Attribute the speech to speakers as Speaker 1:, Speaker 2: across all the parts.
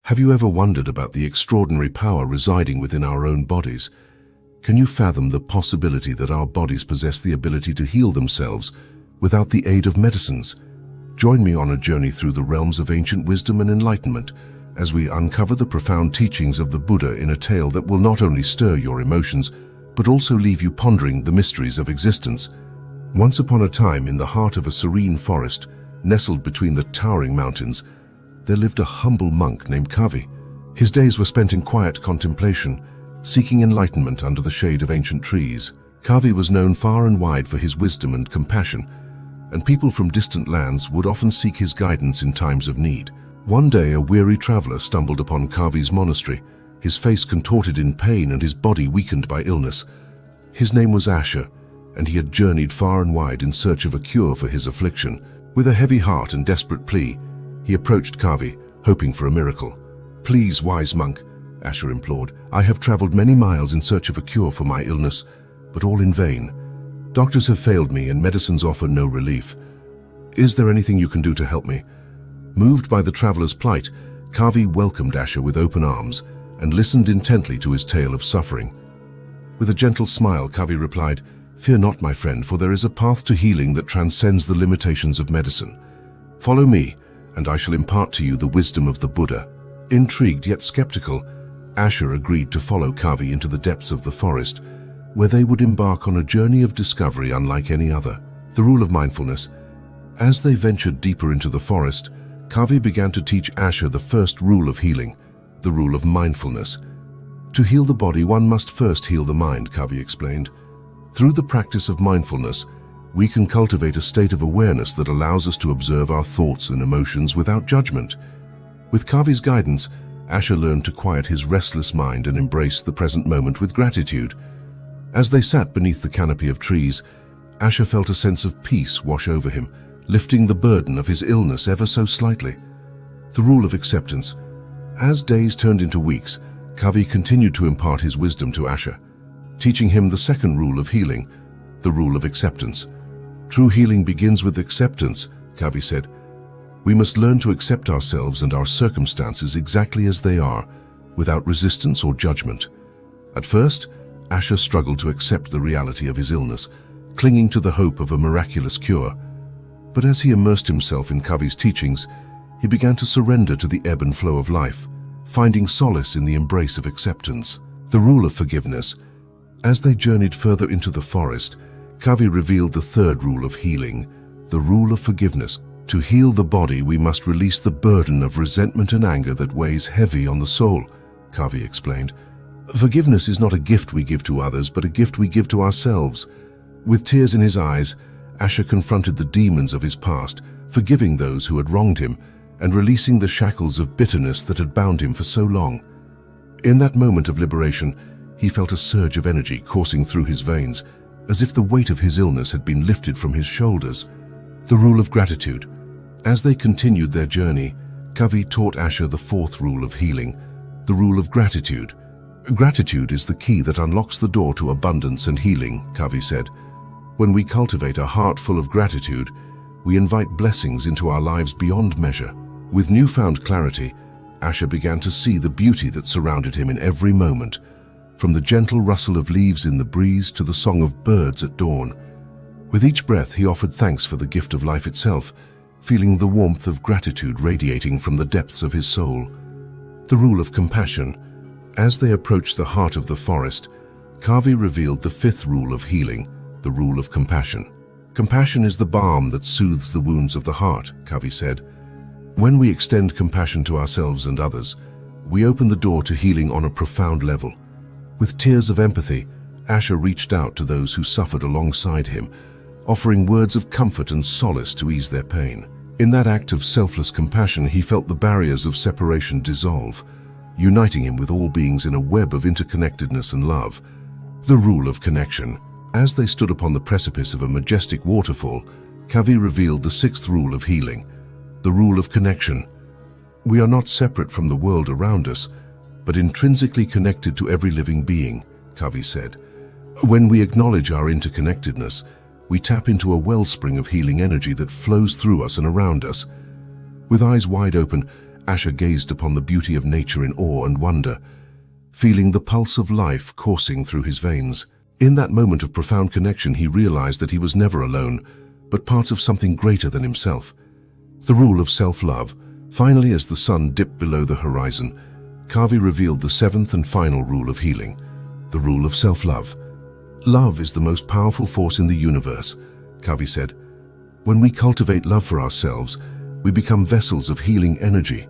Speaker 1: Have you ever wondered about the extraordinary power residing within our own bodies? Can you fathom the possibility that our bodies possess the ability to heal themselves without the aid of medicines? Join me on a journey through the realms of ancient wisdom and enlightenment as we uncover the profound teachings of the Buddha in a tale that will not only stir your emotions, but also leave you pondering the mysteries of existence. Once upon a time, in the heart of a serene forest, nestled between the towering mountains, there lived a humble monk named Kavi. His days were spent in quiet contemplation, seeking enlightenment under the shade of ancient trees. Kavi was known far and wide for his wisdom and compassion, and people from distant lands would often seek his guidance in times of need. One day, a weary traveler stumbled upon Kavi's monastery, his face contorted in pain and his body weakened by illness. His name was Asher, and he had journeyed far and wide in search of a cure for his affliction. With a heavy heart and desperate plea, he approached Kavi, hoping for a miracle. "Please, wise monk," Asher implored, "I have traveled many miles in search of a cure for my illness, but all in vain. Doctors have failed me and medicines offer no relief. Is there anything you can do to help me?" Moved by the traveler's plight, Kavi welcomed Asher with open arms and listened intently to his tale of suffering. With a gentle smile, Kavi replied, "Fear not, my friend, for there is a path to healing that transcends the limitations of medicine. Follow me, and I shall impart to you the wisdom of the Buddha." Intrigued yet skeptical, Asher agreed to follow Kavi into the depths of the forest, where they would embark on a journey of discovery unlike any other. The rule of mindfulness. As they ventured deeper into the forest, Kavi began to teach Asher the first rule of healing, the rule of mindfulness. To heal the body, one must first heal the mind, Kavi explained. Through the practice of mindfulness, we can cultivate a state of awareness that allows us to observe our thoughts and emotions without judgment. With Kavi's guidance, Asher learned to quiet his restless mind and embrace the present moment with gratitude. As they sat beneath the canopy of trees, Asher felt a sense of peace wash over him, lifting the burden of his illness ever so slightly. The rule of acceptance. As days turned into weeks, Kavi continued to impart his wisdom to Asher, teaching him the second rule of healing, the rule of acceptance. "True healing begins with acceptance," Kavi said. "We must learn to accept ourselves and our circumstances exactly as they are, without resistance or judgment." At first, Asher struggled to accept the reality of his illness, clinging to the hope of a miraculous cure. But as he immersed himself in Kavi's teachings, he began to surrender to the ebb and flow of life, finding solace in the embrace of acceptance. The rule of forgiveness. As they journeyed further into the forest, Kavi revealed the third rule of healing, the rule of forgiveness. To heal the body, we must release the burden of resentment and anger that weighs heavy on the soul, Kavi explained. Forgiveness is not a gift we give to others, but a gift we give to ourselves. With tears in his eyes, Asher confronted the demons of his past, forgiving those who had wronged him and releasing the shackles of bitterness that had bound him for so long. In that moment of liberation, he felt a surge of energy coursing through his veins, as if the weight of his illness had been lifted from his shoulders. The rule of gratitude. As they continued their journey, Kavi taught Asher the fourth rule of healing, the rule of gratitude. Gratitude is the key that unlocks the door to abundance and healing, Kavi said. When we cultivate a heart full of gratitude, we invite blessings into our lives beyond measure. With newfound clarity, Asher began to see the beauty that surrounded him in every moment, from the gentle rustle of leaves in the breeze to the song of birds at dawn. With each breath, he offered thanks for the gift of life itself, feeling the warmth of gratitude radiating from the depths of his soul. The rule of compassion. As they approached the heart of the forest, Kavi revealed the fifth rule of healing, the rule of compassion. Compassion is the balm that soothes the wounds of the heart, Kavi said. When we extend compassion to ourselves and others, we open the door to healing on a profound level. With tears of empathy, Asher reached out to those who suffered alongside him, offering words of comfort and solace to ease their pain. In that act of selfless compassion, he felt the barriers of separation dissolve, uniting him with all beings in a web of interconnectedness and love. The rule of connection. As they stood upon the precipice of a majestic waterfall, Kavi revealed the sixth rule of healing, the rule of connection. We are not separate from the world around us, but intrinsically connected to every living being, Kavi said. When we acknowledge our interconnectedness, we tap into a wellspring of healing energy that flows through us and around us. With eyes wide open, Asher gazed upon the beauty of nature in awe and wonder, feeling the pulse of life coursing through his veins. In that moment of profound connection, he realized that he was never alone, but part of something greater than himself. The rule of self-love. Finally, as the sun dipped below the horizon, Kavi revealed the seventh and final rule of healing, the rule of self-love. Love is the most powerful force in the universe, Kavi said. When we cultivate love for ourselves, we become vessels of healing energy,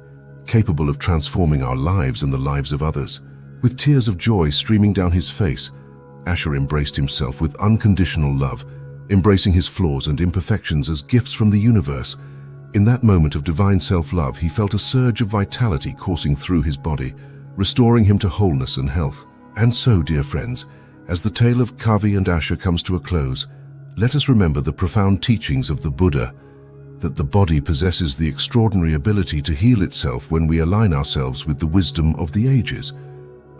Speaker 1: capable of transforming our lives and the lives of others. With tears of joy streaming down his face, Asher embraced himself with unconditional love, embracing his flaws and imperfections as gifts from the universe. In that moment of divine self-love, he felt a surge of vitality coursing through his body, restoring him to wholeness and health. And so, dear friends, as the tale of Kavi and Asher comes to a close, let us remember the profound teachings of the Buddha, that the body possesses the extraordinary ability to heal itself when we align ourselves with the wisdom of the ages.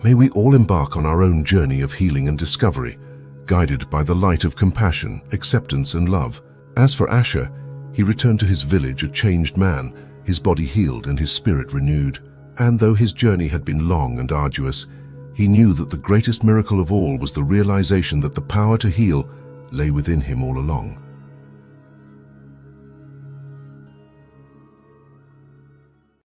Speaker 1: May we all embark on our own journey of healing and discovery, guided by the light of compassion, acceptance, and love. As for Asher, he returned to his village a changed man, his body healed and his spirit renewed. And though his journey had been long and arduous, he knew that the greatest miracle of all was the realization that the power to heal lay within him all along.